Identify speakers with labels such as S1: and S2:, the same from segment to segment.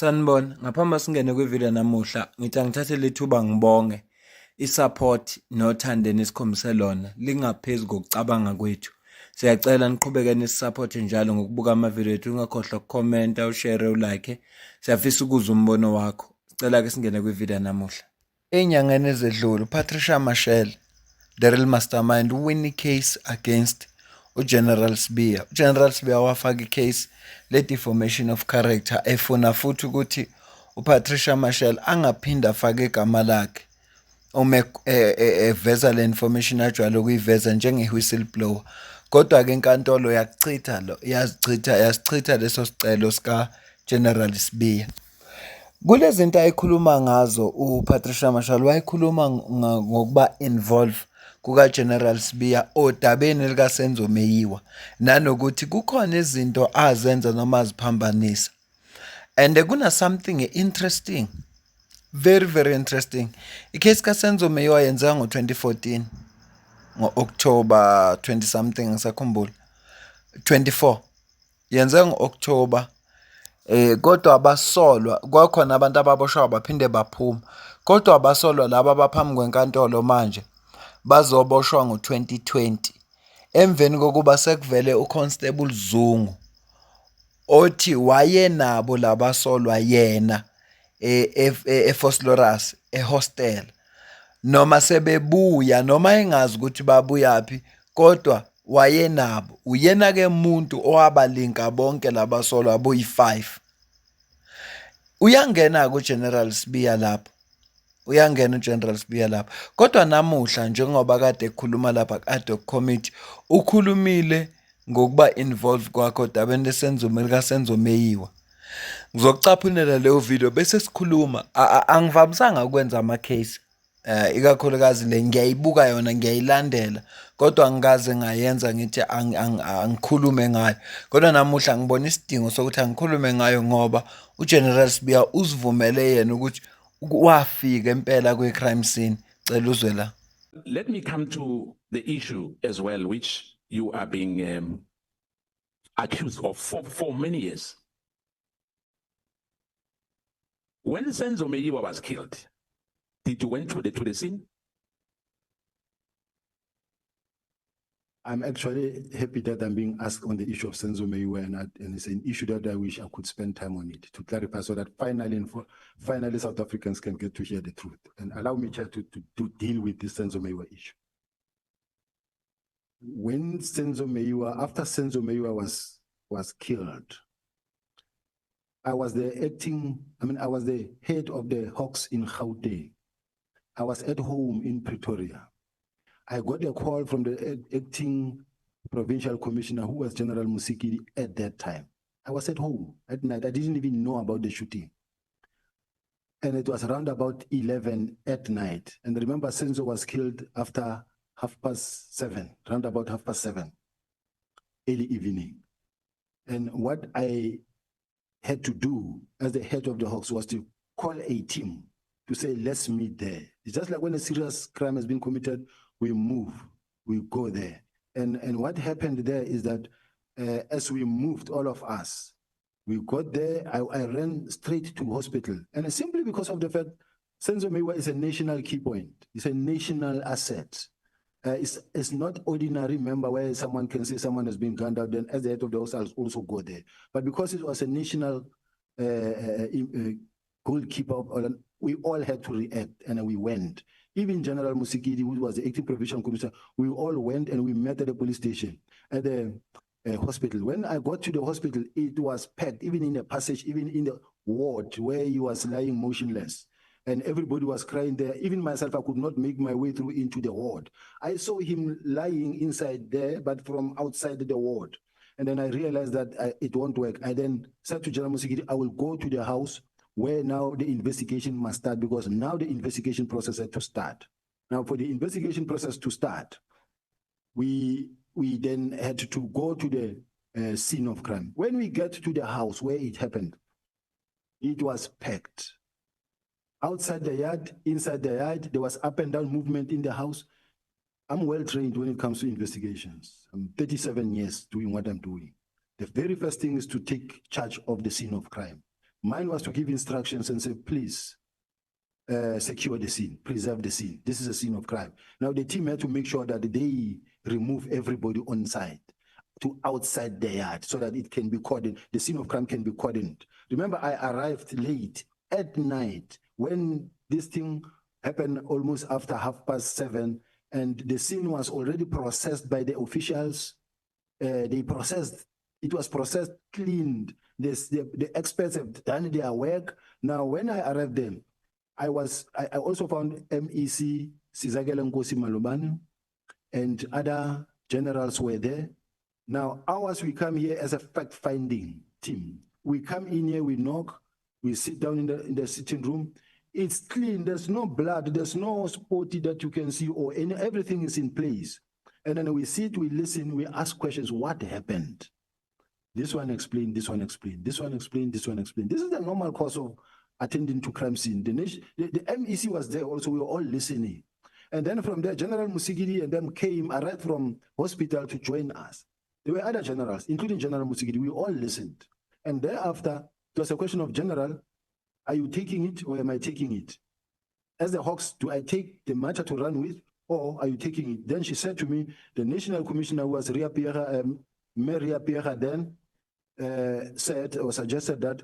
S1: Sanibona, ngaphambi singene kwivideo namuhla, ngithi angithathe lethuba ngibonge i-support nothando enikhombise lona lingaphezu kokucabanga kwethu. Siyacela niqhubeke nisiphote njalo ngokubuka amavideo ethu, ungakhohlwa ukukhomenta, ushare, ulike. Siyafisa ukuzwa umbono wakho. Sicela ke singene kwivideo namuhla. Ey'nyangeni ezedlule, uPatricia Mashel, the real mastermind, uwin case against uGeneral Sibiya. uGeneral Sibiya wafaka icase le-defamation of character efuna futhi ukuthi uPatricia Mashel angaphinde afake igama lakhe uma eveza le information ajwayele ukuyiveza njenge-whistleblower. Kodwa-ke inkantolo yasichitha leso sicelo sika-General Sibiya. Kule zinto ayikhuluma ngazo uPatricia Mashel wayikhuluma ngokuba involve kuka-General Sibiya odabeni likaSenzo Meyiwa, nanokuthi kukhona izinto azenza noma aziphambanisa. And kuna something interesting, very very interesting. Icase kaSenzo Meyiwa yenzeka ngo-2014 ngo-October 20 something ngisakhumbula 24 yenzeka ngo-October. Kodwa abasolwa kwakhona abantu ababoshwa baphinde baphuma, kodwa abasolwa laba abaphambi kwenkantolo manje bazoboshwa ngo-2020 emveni kokuba sekuvele uConstable Zungu othi wayenabo labasolwa yena eFosloras ehostel, noma sebebuya noma engazi ukuthi babuyaphi, kodwa wayenabo. Uyena-ke umuntu owabalinka bonke labasolwa abuyi-5. Uyangena kuGeneral Sibiya lapho, kodwa namuhla njengoba kade ekhuluma lapha kade committee ukhulumile ngokuba involved kwakhe odabeni likaSenzo Meyiwa. Ngizokucaphulela leyo video bese sikhuluma. Angivamisanga ukwenza ama-case, ikakhulukazi le ngiyayibuka yona, ngiyayilandela, kodwa ngikaze ngayenza ngithi angikhulume ngayo. Kodwa namuhla ngibona isidingo sokuthi angikhulume ngayo ngoba uGeneral Sibiya uzivumele yena ukuthi wafika empela kwi-crime scene. Cela uzwe la.
S2: Let me come to the issue as well, which you are being accused of for many years. When Senzo Meyiwa was killed, did you went to the scene?
S3: I'm actually happy that I'm being asked on the issue of Senzo Meyiwa, and it's an issue that I wish I could spend time on it to clarify so that finally South Africans can get to hear the truth. And allow me to deal with this Senzo Meyiwa issue. When after Senzo Meyiwa was killed, I was the head of the Hawks in Gauteng. I was at home in Pretoria. I got a call from the acting provincial commissioner, who was General Musikili at that time. I was at home at night. I didn't even know about the shooting. And it was around about 11 at night. And remember, Senzo was killed after 7:30, around about 7:30, early evening. And what I had to do as the head of the Hawks was to call a team to say, let's meet there. It's just like when a serious crime has been committed, we move, we go there. And what happened there is that as we moved, all of us, we got there. I ran straight to hospital. And simply because of the fact Senzo Meyiwa is a national key point. It's a national asset. It's not ordinary member where someone can say someone has been gunned out, then as the head of the house, I'll also go there. But because it was a national goalkeeper, we all had to react, and we went. Even General Musikili, who was the acting provincial commissioner, we all went and we met at the police station, at the hospital. When I got to the hospital, it was packed, even in the passage, even in the ward where he was lying motionless. And everybody was crying there. Even myself, I could not make my way through into the ward. I saw him lying inside there, but from outside the ward. And then I realized that it won't work. I then said to General Musikili, I will go to the house where now the investigation must start, because now the investigation process had to start. Now for the investigation process to start, we then had to go to the scene of crime. When we get to the house where it happened, it was packed. Outside the yard, inside the yard, there was up and down movement in the house. I'm well trained when it comes to investigations. I'm 37 years doing what I'm doing. The very first thing is to take charge of the scene of crime. Mine was to give instructions and say, please, secure the scene, preserve the scene. This is a scene of crime. Now the team had to make sure that they remove everybody on site to outside the yard so that it can be cordoned. The scene of crime can be cordoned. Remember, I arrived late at night when this thing happened almost after 7:30, and the scene was already processed by the officials. It was processed, cleaned. The experts have done their work. Now, when I arrived there, I also found MEC Sizakele Nkosi Malobane and other generals were there. Now, ours, we come here as a fact-finding team. We come in here, we knock, we sit down in the sitting room. It's clean, there's no blood, there's no spotty that you can see, or everything is in place. And then we sit, we listen, we ask questions, what happened? This one explained, this one explained, this one explained, this one explained. This is the normal course of attending to crime scene. The MEC was there also, we were all listening. And then from there, General Musigiri and them came, arrived from hospital to join us. There were other generals, including General Musigiri, we all listened. And thereafter, it was a question of, General, are you taking it or am I taking it? As the Hawks, do I take the matter to run with or are you taking it? Then she said to me, the National Commissioner was Ria Pierre, Maria Pierre then said or suggested that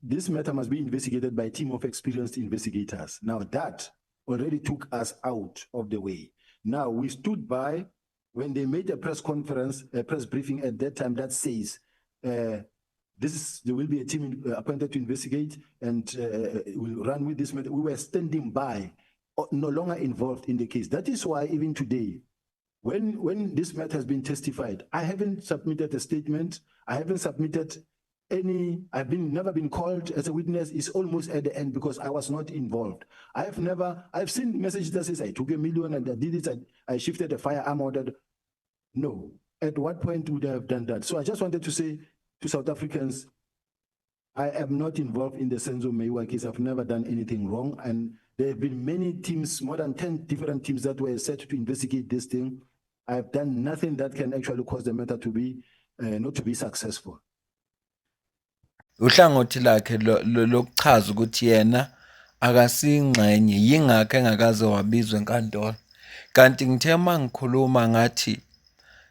S3: this matter must be investigated by a team of experienced investigators. Now that already took us out of the way. Now we stood by when they made a press conference, a press briefing at that time that says, there will be a team appointed to investigate and will run with this matter. We were standing by, no longer involved in the case. That is why even today, when this matter has been testified, I haven't submitted a statement. I haven't submitted I've never been called as a witness. It's almost at the end because I was not involved. I've seen messages that says I took $1 million and I did it, I shifted the firearm order. No, at what point would I have done that? So I just wanted to say to South Africans, I am not involved in the Senzo Meyiwa case. I've never done anything wrong. And there have been many teams, more than 10 different teams that were set to investigate this thing. I've done nothing that can actually cause the matter to be, not to be successful.
S1: Uhlangothi lakhe lokuchaza ukuthi yena akasingxenye yingakho engakaze wabizwa enkantolo. Kanti ngithe mangikhuluma ngathi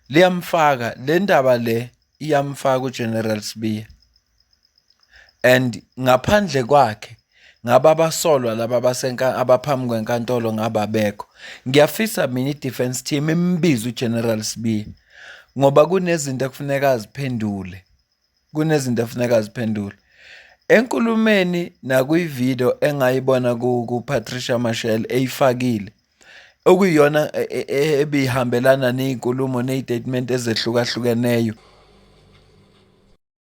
S1: liyamfaka le ndaba le iyamfaka uGeneral Sibiya. And ngaphandle kwakhe ngaba basolwa laba abaphambi kwenkantolo ngababekho. Ngiyafisa mina i-defense team imbiza uGeneral Sibiya ngoba kunezinto ekufuneka aziphendule. Enkulumeni nakuyivideo engayibona ku-Patricia Mashel eyifakile okuyiyona ebihambelana nezinkulumo nezitatement ezehlukahlukeneyo.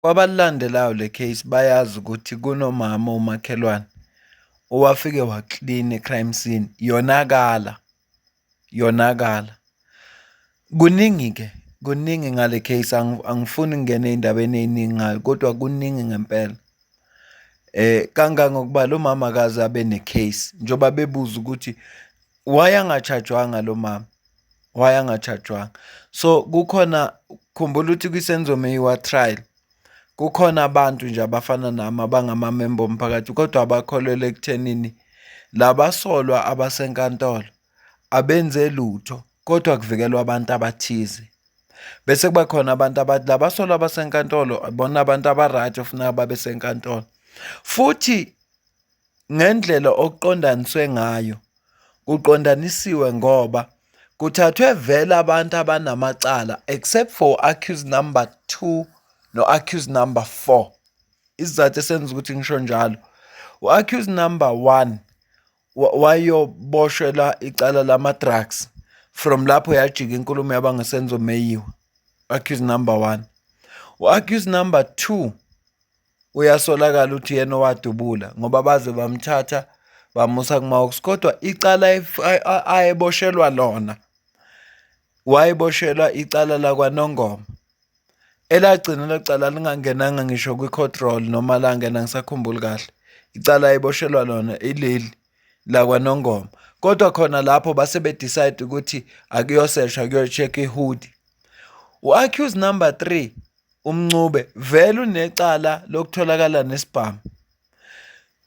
S1: Kwabalandelayo le case bayazi ukuthi kunomama umakhelwane owafike waclean crime scene yonakala. Kuningi ngale case angifuni ngene endabeni eziningi ngayo kodwa kuningi ngempela. Kangangokuba lo mama akaze abe necase njoba bebuza ukuthi why angachajwanga lo mama, why angachajwanga. So kukhona, khumbula ukuthi kwiSenzo Meyiwa trial kukhona abantu nje abafana nami abangamamember omphakathi kodwa abakholelwa ekuthenini labasolwa abasenkantolo abenze lutho kodwa kuvikelwa abantu abathize. Bese kuba khona abantu abathi labasolwa abasenkantolo bona abantu abaright ofuna babe senkantolo. Futhi ngendlela okuqondaniswe ngayo kuqondanisiwe ngoba kuthathwe vele abantu abanamacala except for accused number 2 no accused number 4. Isizathu esenza ukuthi ngisho njalo, u-accused number 1 wayoboshela icala lama-drugs from lapho yajika inkulumo yabangeSenzo Meyiwa, accused number 1. U-accused number 2 uyasolakala ukuthi yena owadubula ngoba baze bamthatha bamusa kuma-Hawks kodwa icala ayeboshelwa lona wayeboshelwa icala lakwaNongoma elagcina lecala lingangenanga ngisho kwi-court roll noma langena ngisakhumbuli kahle. Icala ayeboshelwa lona ileli lakwaNongoma kodwa khona lapho base decide ukuthi akuyoseshwa kuyocheck ihood. U-accused number 3 uMncube vele unecala lokutholakala nesibhamu.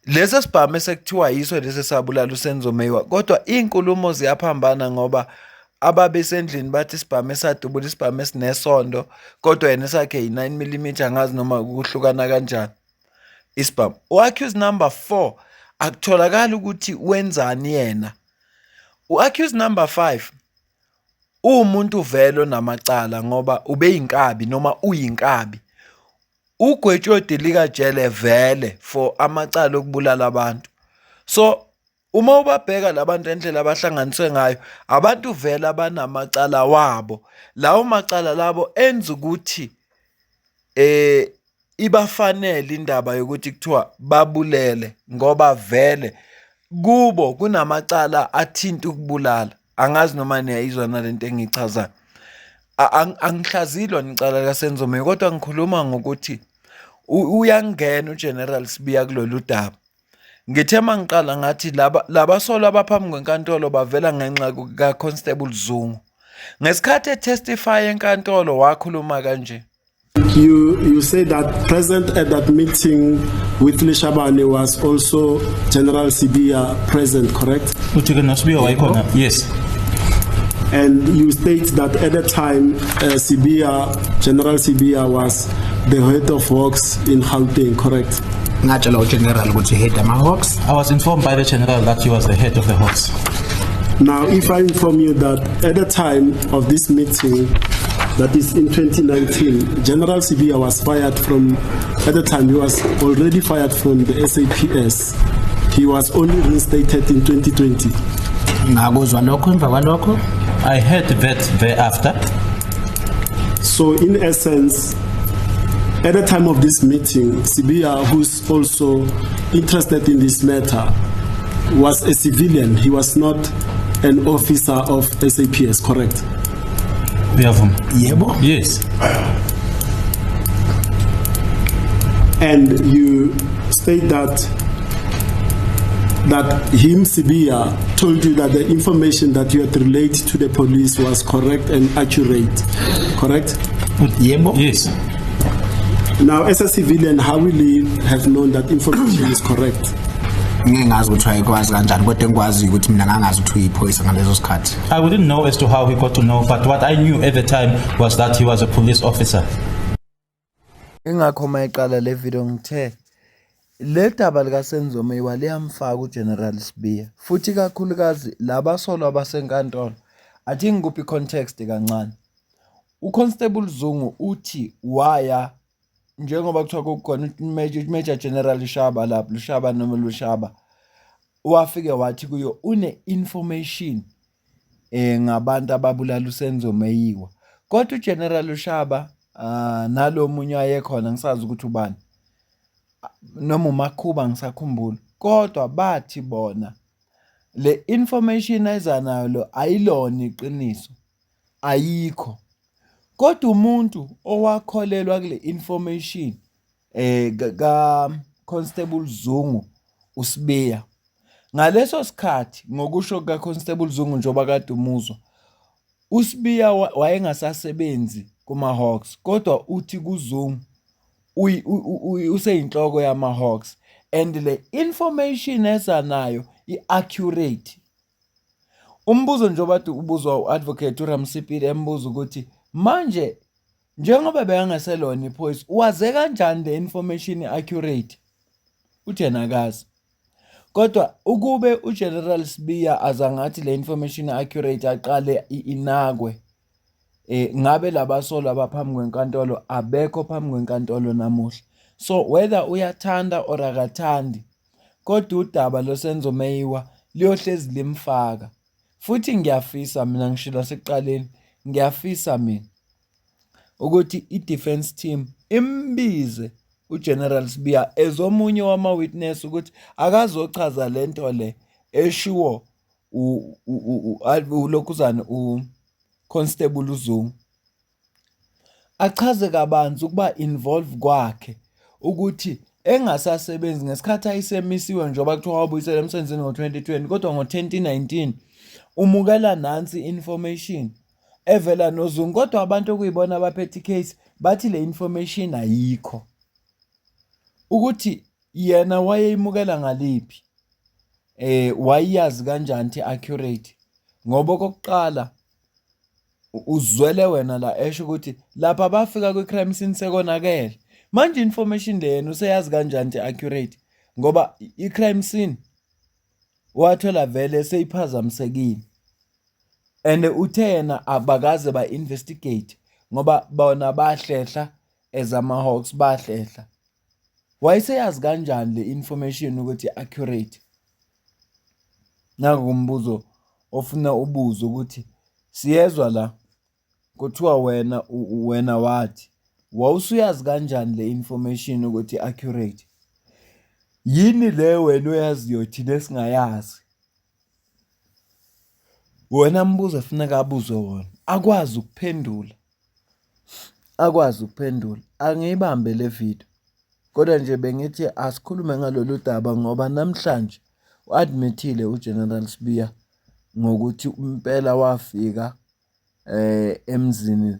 S1: Leso sibhamu esekuthiwa yiso lesi sabulala uSenzo Meyiwa, kodwa inkulumo ziyaphambana ngoba ababesendlini bathi isibhamu esadubula isibhamu esinesondo, kodwa yena sakhe yi-9mm, angazi noma kuhlukana kanjani isibhamu. U-accused number 4 akutholakala ukuthi wenzani yena. U-accused number 5 umuntu vele onamacala ngoba ubeyinkabi noma uyinkabi. Ugwetshodi likajele vele for amacala okubulala abantu. So uma ubabheka labantu endlela abahlanganiswe ngayo, abantu vele abanamacala wabo. Lawo macala labo enza ukuthi ibafanele indaba yokuthi kuthiwa babulele ngoba vele kubo kunamacala athinta ukubulala. Angazi noma niyayizwa nalento engiyichazayo. Angihlazilwa nicala likaSenzo Meyiwa, kodwa ngikhuluma ngokuthi uyangena uGeneral Sibiya kulolu daba. Ngithe mangiqala ngathi laba solo abaphambi kwenkantolo bavela ngenxa kaConstable Zungu. Ngesikhathi etestify enkantolo wakhuluma kanje.
S4: You say that present at that meeting with Lishabane was also General Sibiya present, correct?
S5: Yes.
S4: And you state that at the time General Sibiya was the head of Hawks in Gauteng, correct?
S5: I was informed by the general that he was the head of the Hawks.
S4: Now, if I inform you that at the time of this meeting, that is in 2019, General Sibiya was fired from, at the time he was already fired from the SAPS. He was only reinstated in 2020.
S5: I heard that thereafter.
S4: So in essence, at the time of this meeting, Sibiya, who's also interested in this matter, was a civilian. He was not an officer of SAPS, correct?
S5: Yes.
S4: And you state that him, Sibiya, told you that the information that you had relayed to the police was correct and accurate, correct?
S5: Yes.
S4: Now, as a civilian, how will you have known that information is correct?
S5: I wouldn't know as to how he got to know, but what I knew at the time was that he was a police officer.
S1: Ingakho mayiqala le video ngithe le daba likaSenzo Meyiwa liyamfaka uGeneral Sibiya, futhi kakhulukazi labasolo abasenkantolo. Athi ngikuphi context kancane. UConstable Zungu uthi waya njengoba kuthiwa kukhona Major General Lushaba lapho, Lushaba noma Lushaba, wafike wathi kuyo une-information ngabantu ababulala uSenzo Meyiwa. Kodwa uGeneral Lushaba nalo munye wayekhona, ngisazi ukuthi ubani, noma uMakhuba ngisakhumbula, kodwa bathi bona le information ayizanayo lo ayilona iqiniso, ayikho. Kodwa umuntu owakholelwa kule information kaConstable Zungu uSibiya, ngaleso sikhathi ngokusho kaConstable Zungu njengoba kade umuzwa, uSibiya wayengasasebenzi kuma-Hawks, kodwa uthi kuZungu useyinhloko yama-Hawks, and le information ezanayo i-accurate. Umbuzo njengoba ubuzwa u-advocate uRamsipile embuza ukuthi manje njengoba beyangaselona iphoyisa waze kanjani le information accurate? Uthi yena akazi. Kodwa ukube uGeneral Sibiya azangathi le information accurate aqale inakwe, ngabe labasolo abaphambi kwenkantolo abekho phambi kwenkantolo namuhla. So whether uyathanda or akathandi, kodwa udaba loSenzo Meyiwa liyohlezi limfaka. Futhi ngiyafisa mina, ngishilo sekuqaleni, ngiyafisa mina ukuthi i-defense team imbize uGeneral Sibiya ezomunye wama-witness ukuthi akazochaza lento le eshiwo ulokhuzana uConstable Zungu. Achaze kabanzi ukuba involve kwakhe ukuthi engasasebenzi ngesikhathi ayisemisiwe njengoba kuthiwa wabuyisela emsebenzini ngo-2020, kodwa ngo-2019 umukela nansi information evela noZungu, kodwa abantu okuyibona abaphethe icase bathi le information ayikho ukuthi yena wayeyimukela ngaliphi wayazi kanjani ukuthi accurate ngoba okokuqala uzwele wena la esho ukuthi lapha bafika kwi-crime scene sekonakele manje information le yena useyazi kanjani ukuthi accurate ngoba i-crime scene wathola vele seyiphazamisekile and uthe yena abakaze ba-investigate ngoba bona bahlehla ezama-Hawks bahlehla wayeseyazi kanjani le information ukuthi accurate nakumbuzo ofuna ubuzo ukuthi siyezwa la kuthiwa wena wathi wawusuyazi kanjani le information ukuthi accurate yini le wena oyaziyo thina esingayazi wena mbuzo efuneka abuze wona akwazi ukuphendula angiyibambe le video kodwa nje bengithi asikhulume ngalolu daba ngoba namhlanje u-admithile uGeneral Sibiya ngokuthi impela wafika emzini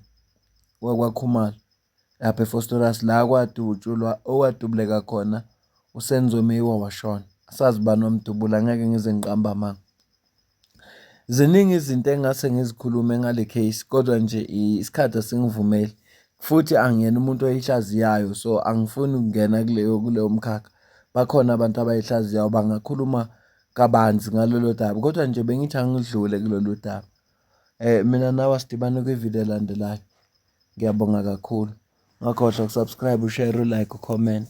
S1: wakwaKhumalo lapha eFosturus la kwadutshulwa okwadubuleka khona uSenzo Meyiwa washona asazi bani wamdubula ngeke ngize ngiqamba amanga ziningi izinto engase ngizikhulume ngale case kodwa nje isikhathi asingivumeli futhi angiyena umuntu oyihlaziyayo so angifuni ukungena kuleyo mkhakha bakhona abantu abayihlaziyayo bangakhuluma kabanzi ngalolu daba kodwa nje bengithi angidlule kulolu daba mina nawe sidibane kwivideo elandelayo ngiyabonga kakhulu ngakhohlwa ukusubscribe ushare ulike ucomment